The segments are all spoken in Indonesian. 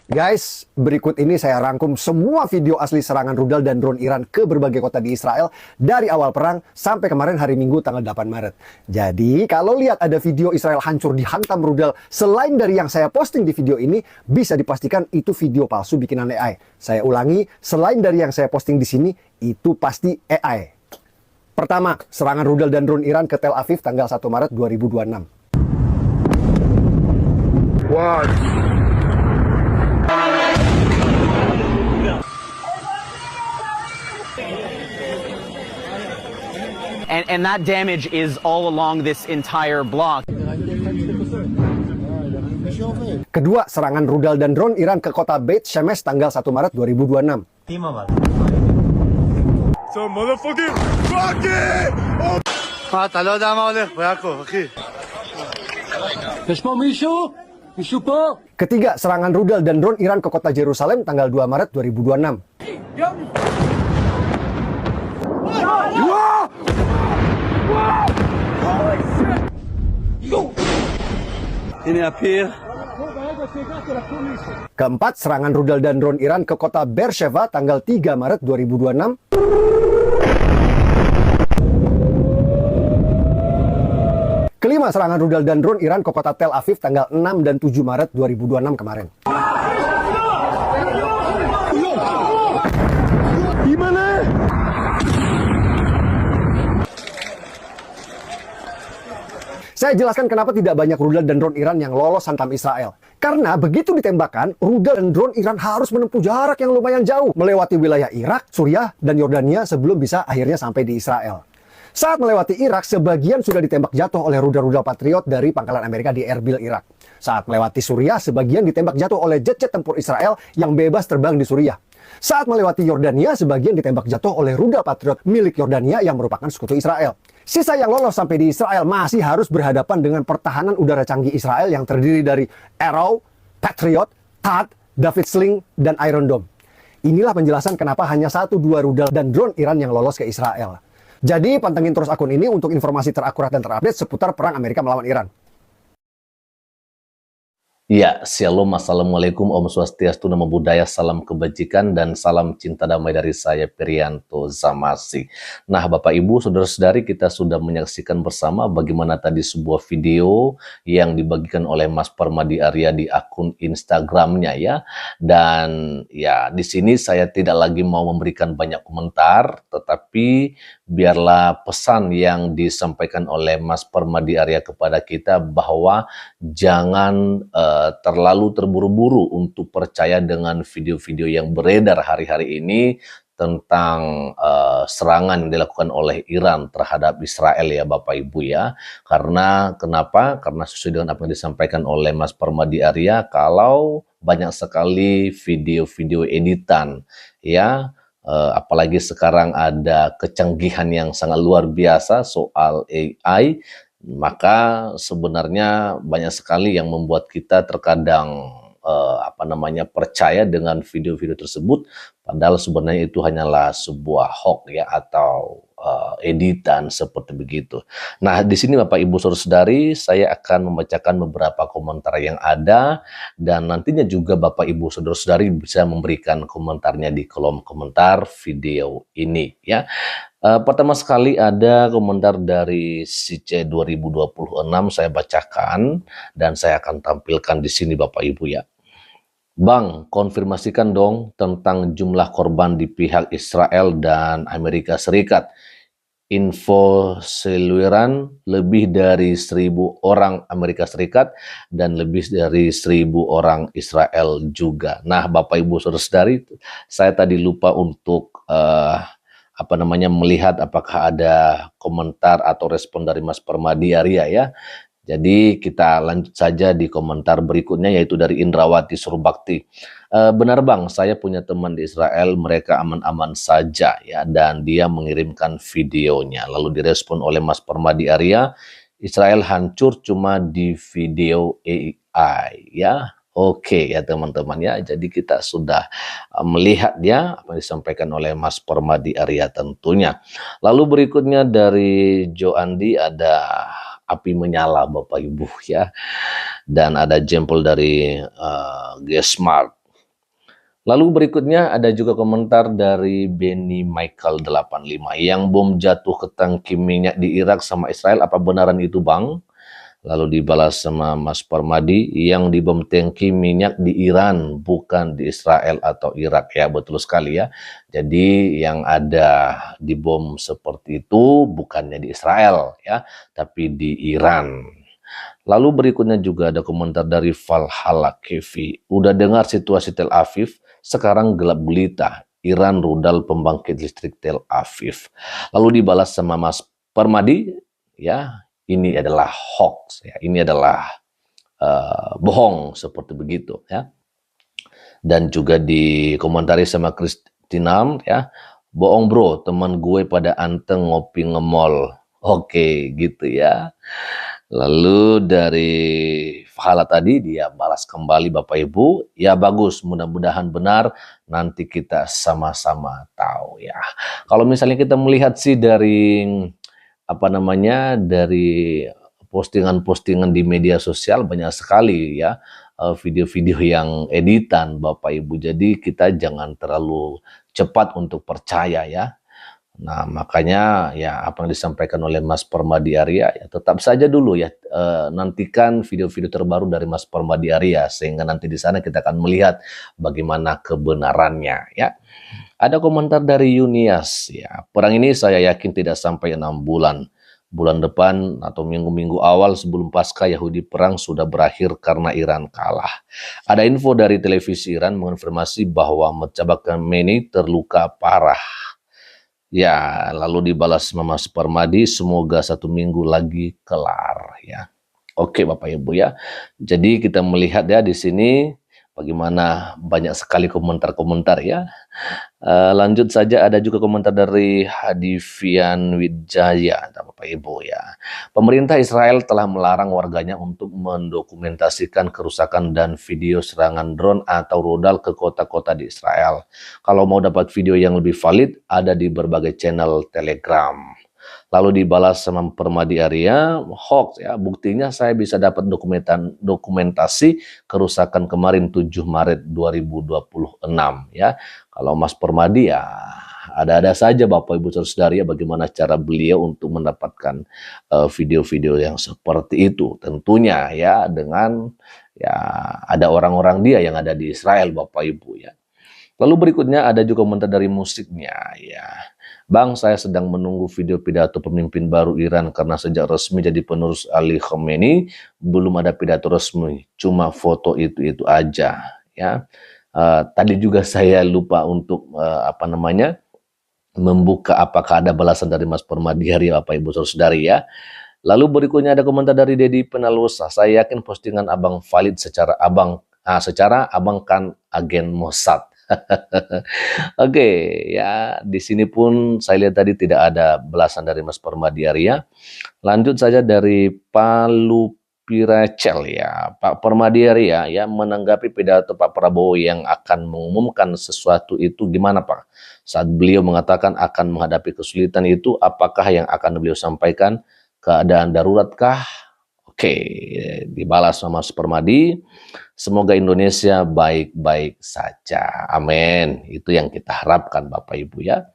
Guys, berikut ini saya rangkum semua video asli serangan rudal dan drone Iran ke berbagai kota di Israel dari awal perang sampai kemarin hari Minggu tanggal 8 Maret. Jadi, kalau lihat ada video Israel hancur dihantam rudal selain dari yang saya posting di video ini, bisa dipastikan itu video palsu bikinan AI. Saya ulangi, selain dari yang saya posting di sini, itu pasti AI. Pertama, serangan rudal dan drone Iran ke Tel Aviv tanggal 1 Maret 2026. Wow. And that damage is all along this entire block. Kedua, serangan rudal dan drone Iran ke kota Beit Shemesh tanggal 1 Maret 2026. So motherfucking rocket! אתה לא יודע מה הולך ביעקב, אחי. יש פה מישהו? מישהו פה? Ketiga, serangan rudal dan drone Iran ke kota Yerusalem tanggal 2 Maret 2026. Ini apir. Keempat, serangan rudal dan drone Iran ke kota Beersheba tanggal 3 Maret 2026. Kelima, serangan rudal dan drone Iran ke kota Tel Aviv tanggal 6 dan 7 Maret 2026 kemarin. Gimana? Saya jelaskan kenapa tidak banyak rudal dan drone Iran yang lolos hantam Israel. Karena begitu ditembakkan, rudal dan drone Iran harus menempuh jarak yang lumayan jauh, melewati wilayah Irak, Suriah, dan Yordania sebelum bisa akhirnya sampai di Israel. Saat melewati Irak, sebagian sudah ditembak jatuh oleh rudal-rudal Patriot dari pangkalan Amerika di Erbil, Irak. Saat melewati Suriah, sebagian ditembak jatuh oleh jet-jet tempur Israel yang bebas terbang di Suriah. Saat melewati Yordania, sebagian ditembak jatuh oleh rudal Patriot milik Yordania yang merupakan sekutu Israel. Sisa yang lolos sampai di Israel masih harus berhadapan dengan pertahanan udara canggih Israel yang terdiri dari Arrow, Patriot, THAAD, David Sling, dan Iron Dome. Inilah penjelasan kenapa hanya 1-2 rudal dan drone Iran yang lolos ke Israel. Jadi pantengin terus akun ini untuk informasi terakurat dan terupdate seputar perang Amerika melawan Iran. Ya, Shalom, Assalamualaikum, Om Swastiastu, Namo Buddhaya, salam kebajikan, dan salam cinta damai dari saya, Perianto Zamasi. Nah, Bapak Ibu, Saudara-saudari, kita sudah menyaksikan bersama bagaimana tadi sebuah video yang dibagikan oleh Mas Permadi Arya di akun Instagramnya ya. Dan ya, di sini saya tidak lagi mau memberikan banyak komentar, tetapi biarlah pesan yang disampaikan oleh Mas Permadi Arya kepada kita bahwa jangan terlalu terburu-buru untuk percaya dengan video-video yang beredar hari-hari ini tentang serangan yang dilakukan oleh Iran terhadap Israel ya Bapak Ibu ya. Karena kenapa? Karena sesuai dengan apa yang disampaikan oleh Mas Permadi Arya, kalau banyak sekali video-video editan ya, apalagi sekarang ada kecanggihan yang sangat luar biasa soal AI, maka sebenarnya banyak sekali yang membuat kita terkadang percaya dengan video-video tersebut, padahal sebenarnya itu hanyalah sebuah hoax ya, atau editan seperti begitu. Nah, di sini Bapak Ibu Saudara-saudari, saya akan membacakan beberapa komentar yang ada, dan nantinya juga Bapak Ibu Saudara-saudari bisa memberikan komentarnya di kolom komentar video ini ya. Pertama sekali ada komentar dari CC 2026, saya bacakan dan saya akan tampilkan di sini Bapak Ibu ya. Bang, konfirmasikan dong tentang jumlah korban di pihak Israel dan Amerika Serikat. Info seluruhan lebih dari 1.000 orang Amerika Serikat dan lebih dari 1.000 orang Israel juga. Nah, Bapak Ibu Saudara-saudari, saya tadi lupa untuk melihat apakah ada komentar atau respon dari Mas Permadi Arya ya. Jadi kita lanjut saja di komentar berikutnya, yaitu dari Indrawati Surbakti. Benar Bang, saya punya teman di Israel, mereka aman-aman saja ya, dan dia mengirimkan videonya. Lalu direspon oleh Mas Permadi Arya, Israel hancur cuma di video AI ya. Oke ya teman-teman ya, jadi kita sudah melihat ya apa yang disampaikan oleh Mas Permadi Arya tentunya. Lalu berikutnya dari Jo Andi ada api menyala Bapak Ibu ya, dan ada jempol dari G-Smart. Lalu berikutnya ada juga komentar dari Benny Michael 85 yang bom jatuh ke tangki minyak di Irak sama Israel, apa benaran itu bang? Lalu dibalas sama Mas Permadi, yang dibom tangki minyak di Iran bukan di Israel atau Irak. Ya betul sekali ya. Jadi yang ada di bom seperti itu bukannya di Israel ya, tapi di Iran. Lalu berikutnya juga ada komentar dari Valhalla Kevi. Udah dengar situasi Tel Aviv? Sekarang gelap gulita. Iran rudal pembangkit listrik Tel Aviv. Lalu dibalas sama Mas Permadi, ya ini adalah hoax, ya ini adalah bohong seperti begitu, ya. Dan juga dikomentari sama Kristinam, ya, bohong bro, teman gue pada anteng ngopi ngemol. Oke, gitu ya. Lalu dari Fahala tadi dia balas kembali Bapak Ibu, ya bagus, mudah-mudahan benar, nanti kita sama-sama tahu ya. Kalau misalnya kita melihat sih dari apa namanya, dari postingan-postingan di media sosial banyak sekali ya video-video yang editan Bapak Ibu. Jadi kita jangan terlalu cepat untuk percaya ya. Nah, makanya ya apa yang disampaikan oleh Mas Permadi Arya ya tetap saja dulu ya, nantikan video-video terbaru dari Mas Permadi Arya sehingga nanti di sana kita akan melihat bagaimana kebenarannya ya. Ada komentar dari Yunias ya, perang ini saya yakin tidak sampai 6 bulan. Bulan depan atau minggu-minggu awal sebelum pasca Yahudi perang sudah berakhir karena Iran kalah. Ada info dari televisi Iran mengonfirmasi bahwa Mojtaba Khamenei terluka parah. Ya, lalu dibalas Mas Permadi, semoga 1 minggu lagi kelar ya. Oke Bapak Ibu ya. Jadi kita melihat ya di sini bagaimana banyak sekali komentar-komentar ya. Lanjut saja, ada juga komentar dari Hadivian Wijaya, Bapak Ibu ya. Pemerintah Israel telah melarang warganya untuk mendokumentasikan kerusakan dan video serangan drone atau rudal ke kota-kota di Israel. Kalau mau dapat video yang lebih valid, ada di berbagai channel Telegram. Lalu dibalas sama Permadi Arya, hoax ya, buktinya saya bisa dapat dokumentasi kerusakan kemarin 7 Maret 2026 ya. Kalau Mas Permadi ya ada-ada saja Bapak Ibu Saudara ya, bagaimana cara beliau untuk mendapatkan video-video yang seperti itu. Tentunya ya dengan ya ada orang-orang dia yang ada di Israel Bapak Ibu ya. Lalu berikutnya ada juga komentar dari musiknya ya. Bang, saya sedang menunggu video pidato pemimpin baru Iran karena sejak resmi jadi penerus Ali Khamenei belum ada pidato resmi, cuma foto itu aja ya. Tadi juga saya lupa untuk apa namanya membuka apakah ada balasan dari Mas Permadi Arya Bapak Ibu Saudari ya. Lalu berikutnya ada komentar dari Dedi Penalosa. Saya yakin postingan abang valid secara abang kan agen Mossad. Oke, ya di sini pun saya lihat tadi tidak ada balasan dari Mas Permadi Arya. Lanjut saja dari Palu Piracel ya, Pak Permadi Arya ya menanggapi pidato Pak Prabowo yang akan mengumumkan sesuatu itu gimana Pak? Saat beliau mengatakan akan menghadapi kesulitan itu, apakah yang akan beliau sampaikan keadaan daruratkah? Oke, dibalas sama Mas Permadi. Semoga Indonesia baik-baik saja. Amin. Itu yang kita harapkan Bapak Ibu ya.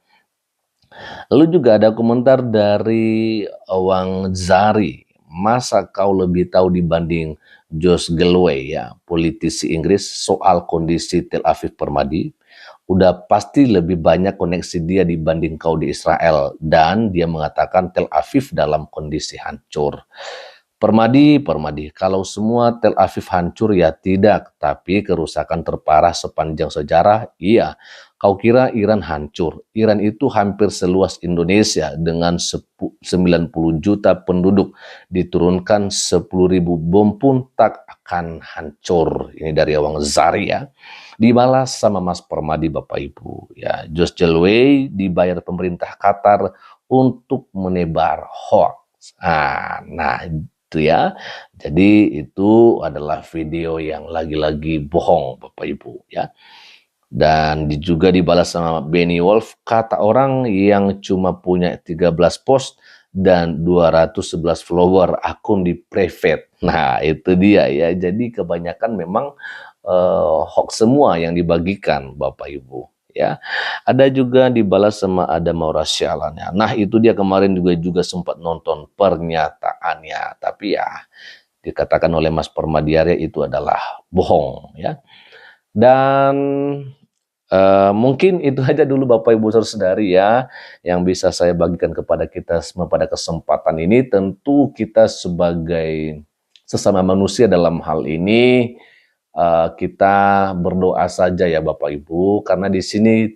Lalu juga ada komentar dari Wang Zari. Masa kau lebih tahu dibanding Josh Galloway ya, politisi Inggris soal kondisi Tel Aviv Permadi? Udah pasti lebih banyak koneksi dia dibanding kau di Israel. Dan dia mengatakan Tel Aviv dalam kondisi hancur. Permadi, kalau semua Tel Aviv hancur ya tidak, tapi kerusakan terparah sepanjang sejarah, iya. Kau kira Iran hancur? Iran itu hampir seluas Indonesia dengan 90 juta penduduk. Diturunkan 10.000 bom pun tak akan hancur. Ini dari Wang Zari ya. Dibalas sama Mas Permadi Bapak Ibu. Ya, Josh Galloway dibayar pemerintah Qatar untuk menebar hoax. Nah itu ya. Jadi itu adalah video yang lagi-lagi bohong Bapak Ibu ya. Dan juga dibalas sama Benny Wolf, kata orang yang cuma punya 13 post dan 211 follower akun di private. Nah itu dia ya. Jadi kebanyakan memang hoax semua yang dibagikan Bapak Ibu. Ya, ada juga dibalas sama ada Maura Syalannya. Nah itu dia kemarin juga sempat nonton pernyataannya, tapi ya dikatakan oleh Mas Permadiare itu adalah bohong ya. Dan mungkin itu aja dulu Bapak Ibu Saudari ya yang bisa saya bagikan kepada kita semua pada kesempatan ini. Tentu kita sebagai sesama manusia dalam hal ini kita berdoa saja ya Bapak Ibu, karena di sini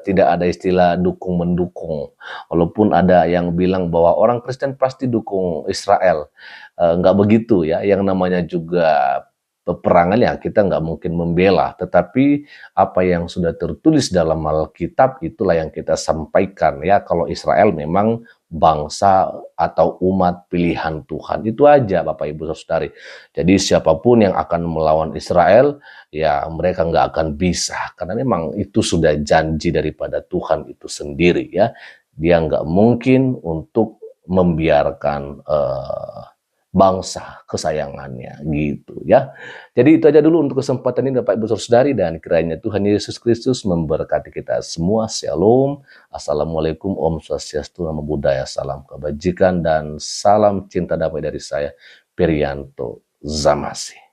tidak ada istilah dukung mendukung. Walaupun ada yang bilang bahwa orang Kristen pasti dukung Israel, nggak begitu ya. Yang namanya juga peperangan ya kita nggak mungkin membela, tetapi apa yang sudah tertulis dalam Alkitab itulah yang kita sampaikan ya. Kalau Israel memang bangsa atau umat pilihan Tuhan, itu aja Bapak Ibu Saudari. Jadi siapapun yang akan melawan Israel ya mereka nggak akan bisa, karena memang itu sudah janji daripada Tuhan itu sendiri ya. Dia nggak mungkin untuk membiarkan bangsa kesayangannya gitu ya. Jadi itu aja dulu untuk kesempatan ini Bapak Ibu Saudari, dan kiranya Tuhan Yesus Kristus memberkati kita semua. Shalom. Assalamualaikum, Om Swastiastu, Namo Buddhaya, salam kebajikan dan salam cinta damai dari saya Perianto Zamasi.